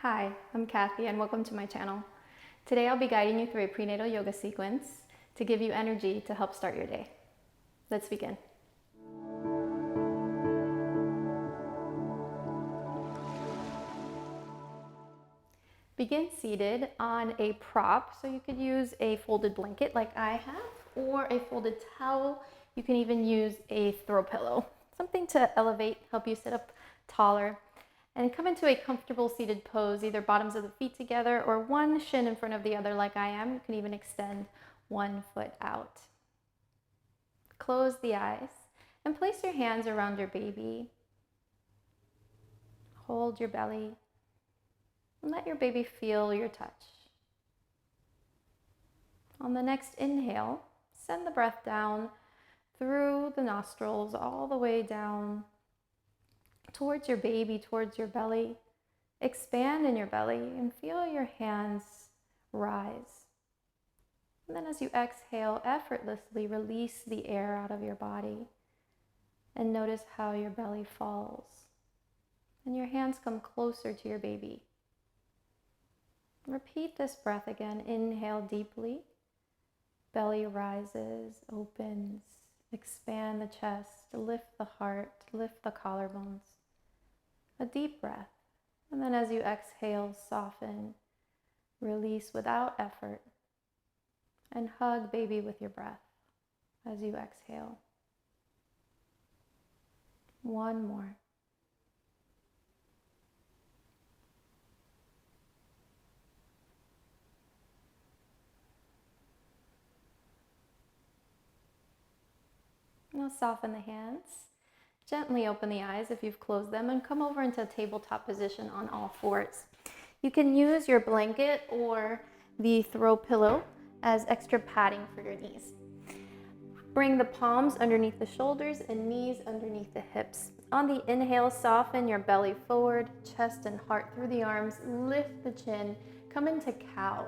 Hi, I'm Kathy and welcome to my channel. Today I'll be guiding you through a prenatal yoga sequence to give you energy to help start your day. Let's begin. Begin seated on a prop, so you could use a folded blanket like I have, or a folded towel. You can even use a throw pillow, something to elevate, help you sit up taller. And come into a comfortable seated pose, either bottoms of the feet together or one shin in front of the other like I am. You can even extend one foot out. Close the eyes and place your hands around your baby. Hold your belly and let your baby feel your touch. On the next inhale, send the breath down through the nostrils all the way down towards your baby, towards your belly. Expand in your belly and feel your hands rise. And then as you exhale, effortlessly release the air out of your body and notice how your belly falls. And your hands come closer to your baby. Repeat this breath again. Inhale deeply. Belly rises, opens. Expand the chest, lift the heart, lift the collarbones. A deep breath. And then as you exhale, soften, release without effort, and hug baby with your breath as you exhale. One more. Now soften the hands. Gently open the eyes if you've closed them and come over into a tabletop position on all fours. You can use your blanket or the throw pillow as extra padding for your knees. Bring the palms underneath the shoulders and knees underneath the hips. On the inhale, soften your belly forward, chest and heart through the arms, lift the chin, come into cow.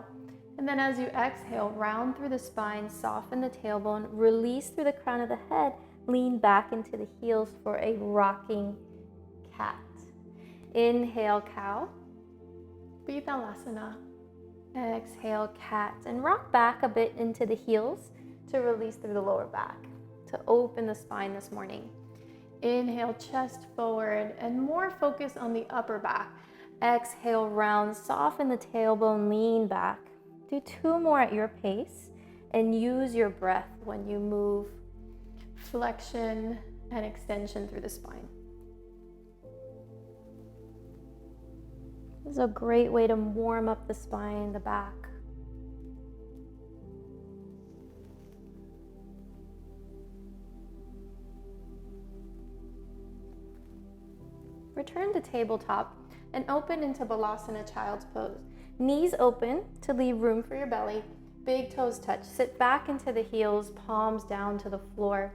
And then as you exhale, round through the spine, soften the tailbone, release through the crown of the head, lean back into the heels for a rocking cat. Inhale, cow. Vidhalasana. Exhale, cat. And rock back a bit into the heels to release through the lower back, to open the spine this morning. Inhale, chest forward, and more focus on the upper back. Exhale, round, soften the tailbone, lean back. Do two more at your pace and use your breath when you move flexion and extension through the spine. This is a great way to warm up the spine, the back. Return to tabletop and open into Balasana, child's pose. Knees open to leave room for your belly. Big toes touch. Sit back into the heels, palms down to the floor.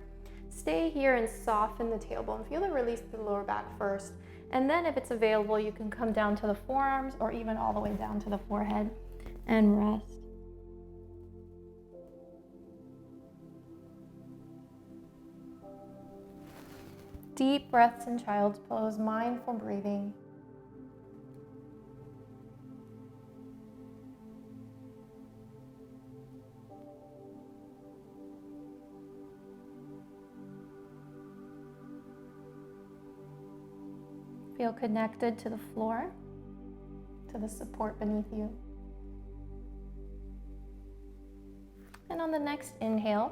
Stay here and soften the tailbone. Feel the release through the lower back first. And then if it's available, you can come down to the forearms or even all the way down to the forehead and rest. Deep breaths in child's pose, mindful breathing. Feel connected to the floor, to the support beneath you. And on the next inhale,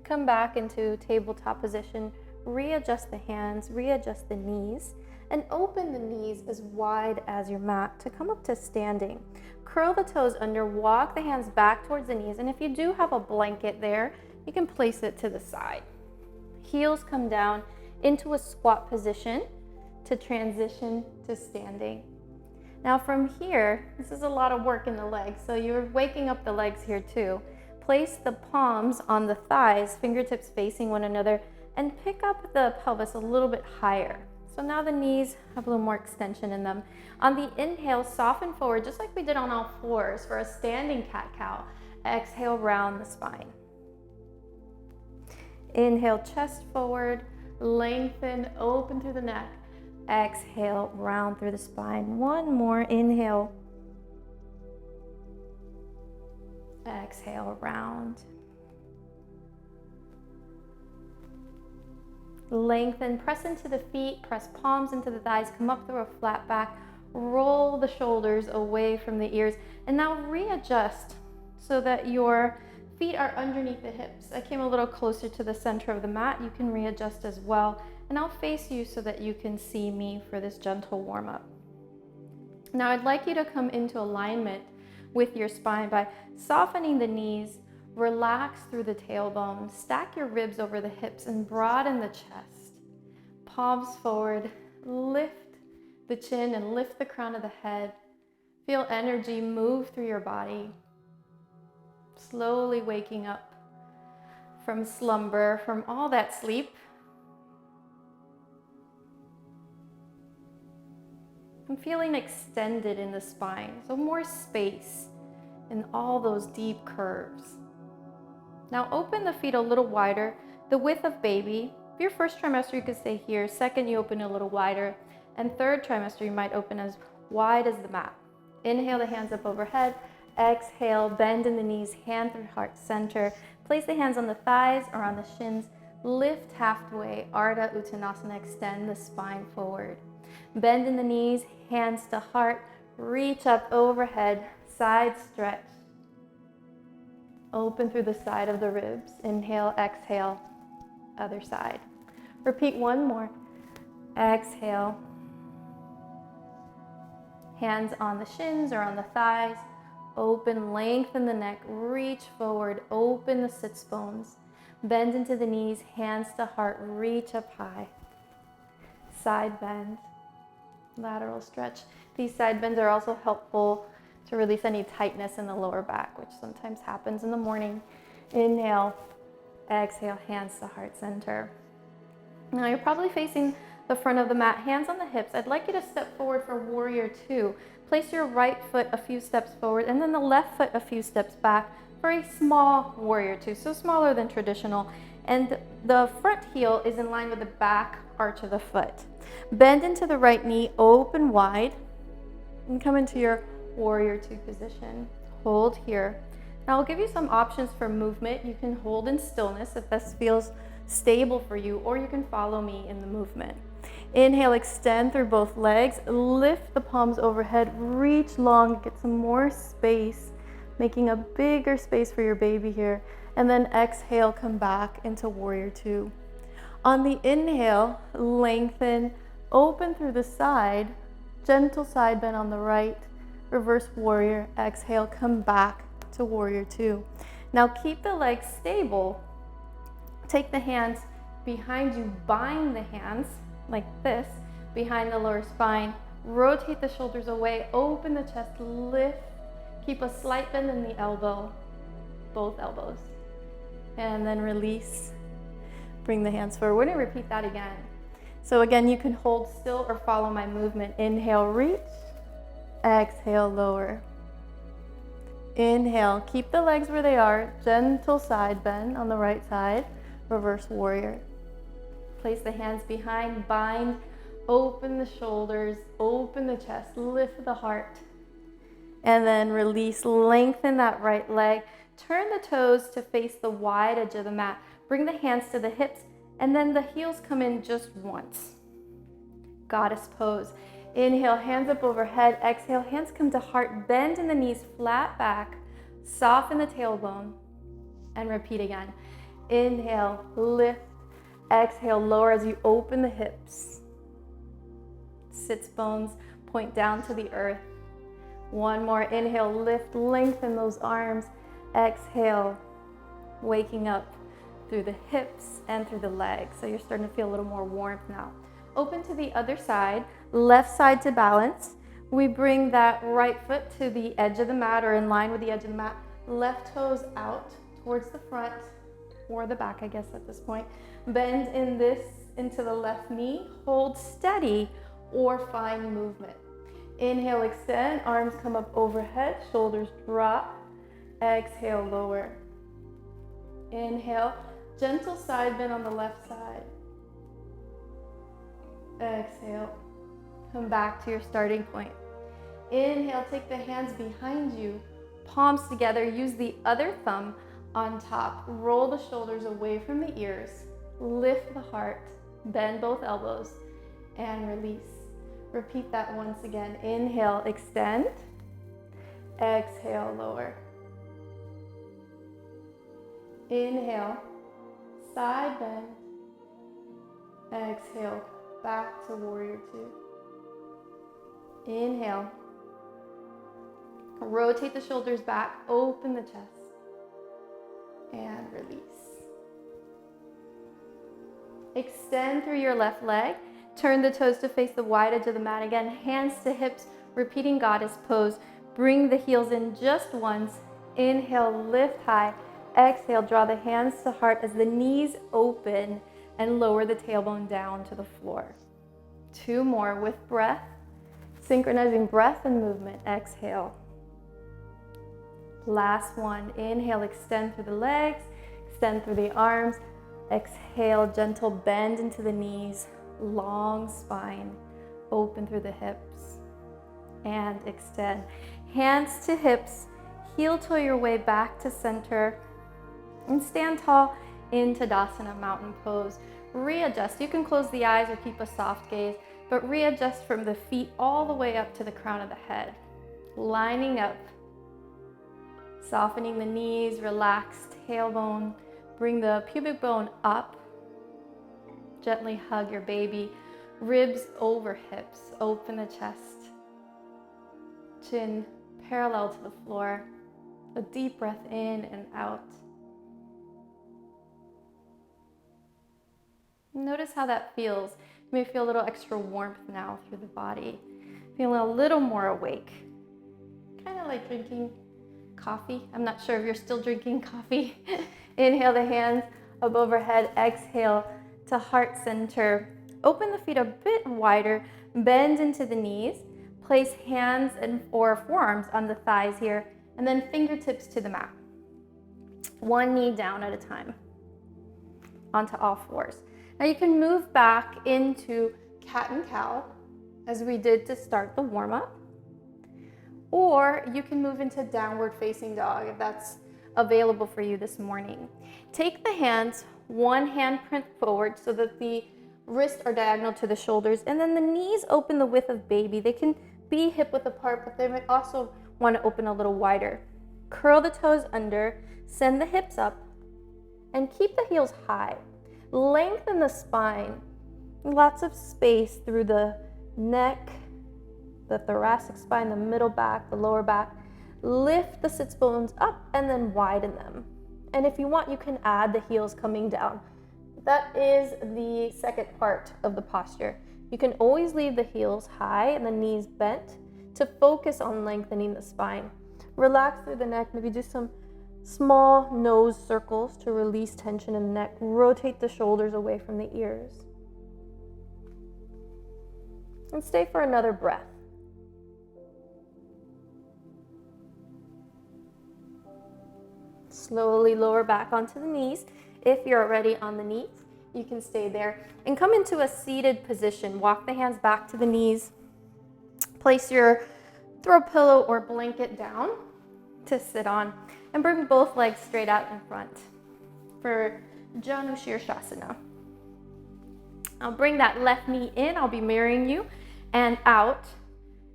come back into tabletop position. Readjust the hands, readjust the knees, and open the knees as wide as your mat to come up to standing. Curl the toes under, walk the hands back towards the knees, and if you do have a blanket there, you can place it to the side. Heels come down into a squat position to transition to standing. Now from here, this is a lot of work in the legs, so you're waking up the legs here too. Place the palms on the thighs, fingertips facing one another, and pick up the pelvis a little bit higher. So now the knees have a little more extension in them. On the inhale, soften forward, just like we did on all fours for a standing cat-cow. Exhale, round the spine. Inhale, chest forward, lengthen, open through the neck. Exhale, round through the spine. One more, inhale. Exhale, round. Lengthen, press into the feet, press palms into the thighs, come up through a flat back, roll the shoulders away from the ears, and now readjust so that your feet are underneath the hips. I came a little closer to the center of the mat. You can readjust as well, and I'll face you so that you can see me for this gentle warm-up. Now I'd like you to come into alignment with your spine by softening the knees, relax through the tailbone, stack your ribs over the hips and broaden the chest. Palms forward, lift the chin and lift the crown of the head. Feel energy move through your body. Slowly waking up from slumber, from all that sleep. I'm feeling extended in the spine, so more space in all those deep curves. Now open the feet a little wider, the width of baby. If your first trimester, you could stay here. Second, you open a little wider. And third trimester, you might open as wide as the mat. Inhale the hands up overhead. Exhale, bend in the knees, hand through heart center. Place the hands on the thighs or on the shins. Lift halfway, Ardha Uttanasana, extend the spine forward. Bend in the knees, hands to heart, reach up overhead, side stretch. Open through the side of the ribs. Inhale, exhale, other side. Repeat one more. Exhale. Hands on the shins or on the thighs. Open, lengthen the neck, reach forward, open the sits bones. Bend into the knees, hands to heart, reach up high. Side bend, lateral stretch. These side bends are also helpful to release any tightness in the lower back, which sometimes happens in the morning. Inhale, exhale, hands to heart center. Now you're probably facing the front of the mat, hands on the hips. I'd like you to step forward for warrior two. Place your right foot a few steps forward and then the left foot a few steps back for a small warrior two, so smaller than traditional. And the front heel is in line with the back arch of the foot. Bend into the right knee, open wide, and come into your warrior two position. Hold here. Now I'll give you some options for movement. You can hold in stillness if this feels stable for you, or you can follow me in the movement. Inhale, extend through both legs, lift the palms overhead, reach long, get some more space, making a bigger space for your baby here. And then exhale, come back into warrior two. On the inhale, lengthen, open through the side, gentle side bend on the right, reverse warrior, exhale, come back to warrior two. Now keep the legs stable. Take the hands behind you, bind the hands like this behind the lower spine. Rotate the shoulders away, open the chest, lift. Keep a slight bend in the elbow, both elbows. And then release. Bring the hands forward. We're going to repeat that again. So again, you can hold still or follow my movement. Inhale, reach. Exhale, lower. Inhale, keep the legs where they are. Gentle side bend on the right side. Reverse warrior. Place the hands behind, bind, open the shoulders, open the chest, lift the heart. And then release, lengthen that right leg. Turn the toes to face the wide edge of the mat. Bring the hands to the hips, and then the heels come in just once. Goddess pose. Inhale, hands up overhead. Exhale, hands come to heart. Bend in the knees, flat back. Soften the tailbone. And repeat again. Inhale, lift. Exhale, lower as you open the hips. Sits bones point down to the earth. One more. Inhale, lift, lengthen those arms. Exhale, waking up through the hips and through the legs. So you're starting to feel a little more warmth now. Open to the other side, left side to balance. We bring that right foot to the edge of the mat or in line with the edge of the mat. Left toes out towards the front or the back, I guess at this point. Bend in this into the left knee. Hold steady or find movement. Inhale, extend, arms come up overhead, shoulders drop. Exhale, lower. Inhale, gentle side bend on the left side. Exhale, Come back to your starting point. Inhale, take the hands behind you, palms together. Use the other thumb on top. Roll the shoulders away from the ears. Lift the heart. Bend both elbows and release. Repeat that once again. Inhale, extend. Exhale, lower. Inhale, side bend. Exhale, back to warrior two. Inhale. Rotate the shoulders back, open the chest, and release. Extend through your left leg. Turn the toes to face the wide edge of the mat again. Hands to hips, repeating goddess pose. Bring the heels in just once. Inhale, lift high. Exhale, draw the hands to heart as the knees open and lower the tailbone down to the floor. Two more with breath. Synchronizing breath and movement. Exhale. Last one. Inhale, extend through the legs, extend through the arms. Exhale, gentle bend into the knees, long spine, open through the hips, and extend. Hands to hips, heel toe your way back to center, and stand tall in Tadasana, mountain pose. Readjust. You can close the eyes or keep a soft gaze, but readjust from the feet all the way up to the crown of the head. Lining up, softening the knees, relax tailbone, bring the pubic bone up, gently hug your baby, ribs over hips, open the chest, chin parallel to the floor, a deep breath in and out. Notice how that feels. You may feel a little extra warmth now through the body, feeling a little more awake, kind of like drinking coffee. I'm not sure if you're still drinking coffee. Inhale the hands up overhead. Exhale to heart center. Open the feet a bit wider. Bend into the knees. Place hands or forearms on the thighs here, and then fingertips to the mat. One knee down at a time. Onto all fours. Now you can move back into cat and cow, as we did to start the warm-up. Or you can move into downward facing dog if that's available for you this morning. Take the hands, one hand print forward so that the wrists are diagonal to the shoulders, and then the knees open the width of baby. They can be hip width apart, but they might also want to open a little wider. Curl the toes under, send the hips up, and keep the heels high. Lengthen the spine, lots of space through the neck, the thoracic spine, the middle back, the lower back. Lift the sits bones up and then widen them. And if you want, you can add the heels coming down. That is the second part of the posture. You can always leave the heels high and the knees bent to focus on lengthening the spine. Relax through the neck, maybe do some small nose circles to release tension in the neck. Rotate the shoulders away from the ears. And stay for another breath. Slowly lower back onto the knees. If you're already on the knees, you can stay there and come into a seated position. Walk the hands back to the knees. Place your throw pillow or blanket down to sit on, and bring both legs straight out in front for Janu Shirshasana. I'll bring that left knee in. I'll be mirroring you, and out.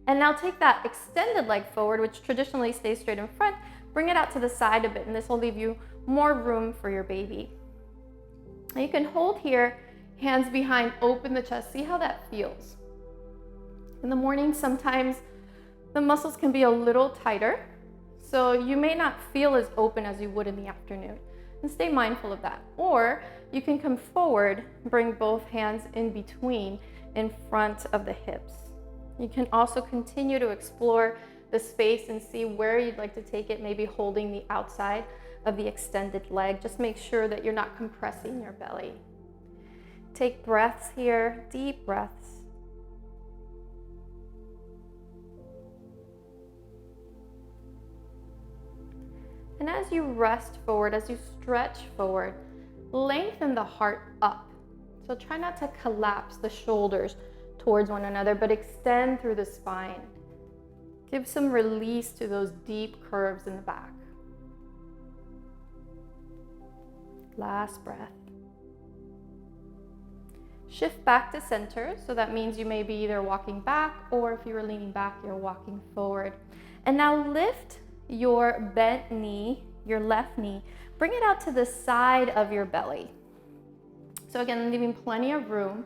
And now take that extended leg forward, which traditionally stays straight in front. Bring it out to the side a bit, and this will leave you more room for your baby. Now you can hold here, hands behind, open the chest. See how that feels. In the morning, sometimes the muscles can be a little tighter, so you may not feel as open as you would in the afternoon. And stay mindful of that. Or you can come forward, bring both hands in between, in front of the hips. You can also continue to explore the space and see where you'd like to take it, maybe holding the outside of the extended leg. Just make sure that you're not compressing your belly. Take breaths here, deep breaths. And as you rest forward, as you stretch forward, lengthen the heart up. So try not to collapse the shoulders towards one another, but extend through the spine. Give some release to those deep curves in the back. Last breath. Shift back to center, so that means you may be either walking back, or if you were leaning back, you're walking forward. And now lift your bent knee, your left knee, bring it out to the side of your belly. So again, leaving plenty of room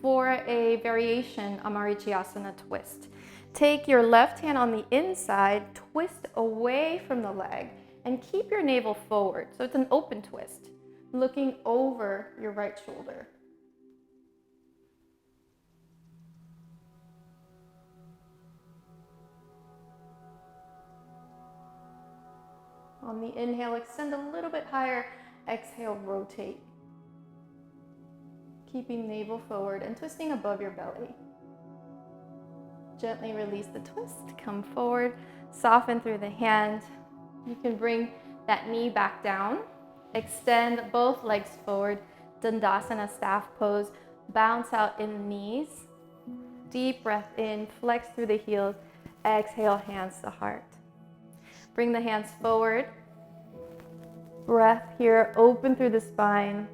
for a variation Amarichyasana twist. Take your left hand on the inside, twist away from the leg, and keep your navel forward. So it's an open twist, looking over your right shoulder. On the inhale, extend a little bit higher. Exhale, rotate. Keeping navel forward and twisting above your belly. Gently release the twist, come forward, soften through the hand. You can bring that knee back down. Extend both legs forward, Dandasana staff pose. Bounce out in the knees. Deep breath in, flex through the heels. Exhale, hands to heart. Bring the hands forward. Breath here, open through the spine.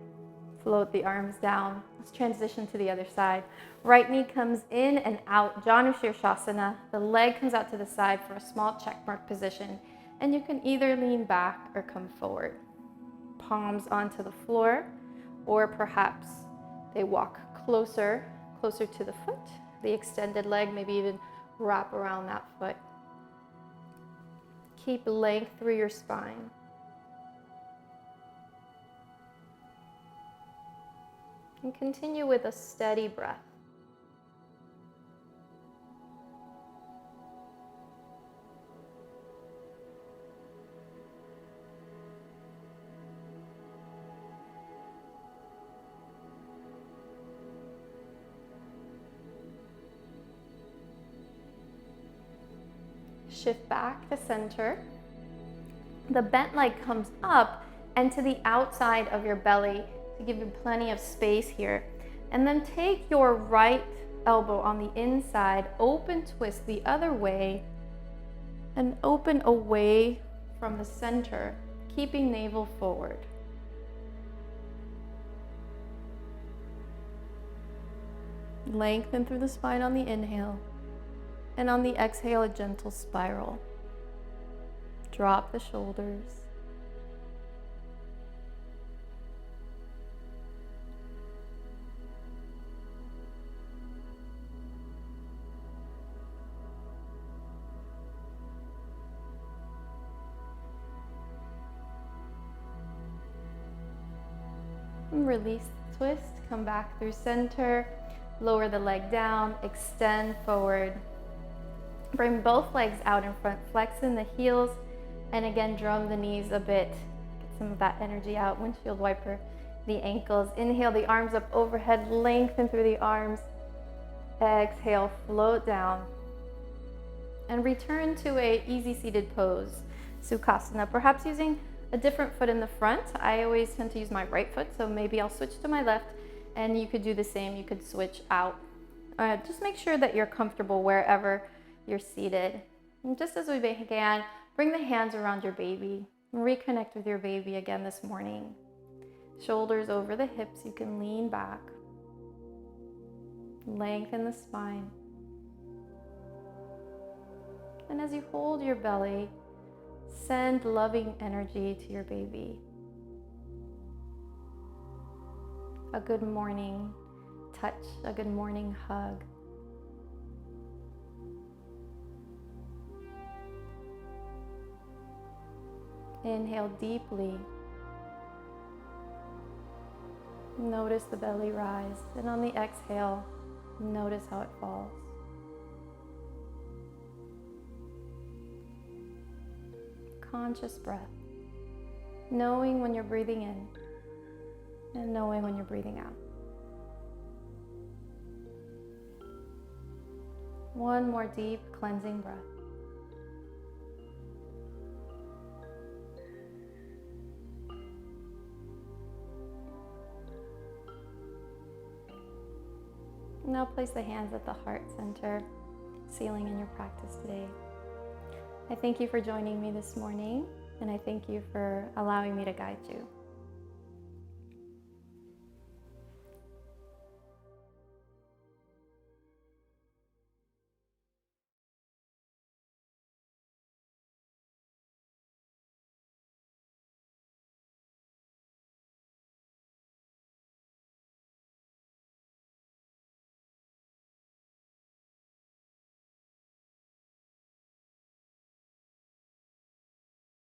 Float the arms down. Let's transition to the other side. Right knee comes in and out, Janu Shirshasana. The leg comes out to the side for a small checkmark position. And you can either lean back or come forward. Palms onto the floor, or perhaps they walk closer to the foot. The extended leg, maybe even wrap around that foot. Keep length through your spine. And continue with a steady breath. Shift back to center. The bent leg comes up and to the outside of your belly to give you plenty of space here. And then take your right elbow on the inside, open twist the other way, and open away from the center, keeping navel forward. Lengthen through the spine on the inhale. And on the exhale, a gentle spiral. Drop the shoulders. And release the twist, come back through center, lower the leg down, extend forward. Bring both legs out in front, flex in the heels, and again, drum the knees a bit. Get some of that energy out. Windshield wiper the ankles. Inhale the arms up overhead, lengthen through the arms. Exhale, float down. And return to a easy seated pose, Sukhasana. Perhaps using a different foot in the front. I always tend to use my right foot, so maybe I'll switch to my left, and you could do the same. You could switch out. Just make sure that you're comfortable wherever you're seated. And just as we began, bring the hands around your baby. Reconnect with your baby again this morning. Shoulders over the hips, you can lean back. Lengthen the spine. And as you hold your belly, send loving energy to your baby. A good morning touch, a good morning hug. Inhale deeply. Notice the belly rise, and on the exhale, notice how it falls. Conscious breath, knowing when you're breathing in and knowing when you're breathing out. One more deep cleansing breath. Now place the hands at the heart center, sealing in your practice today. I thank you for joining me this morning, and I thank you for allowing me to guide you.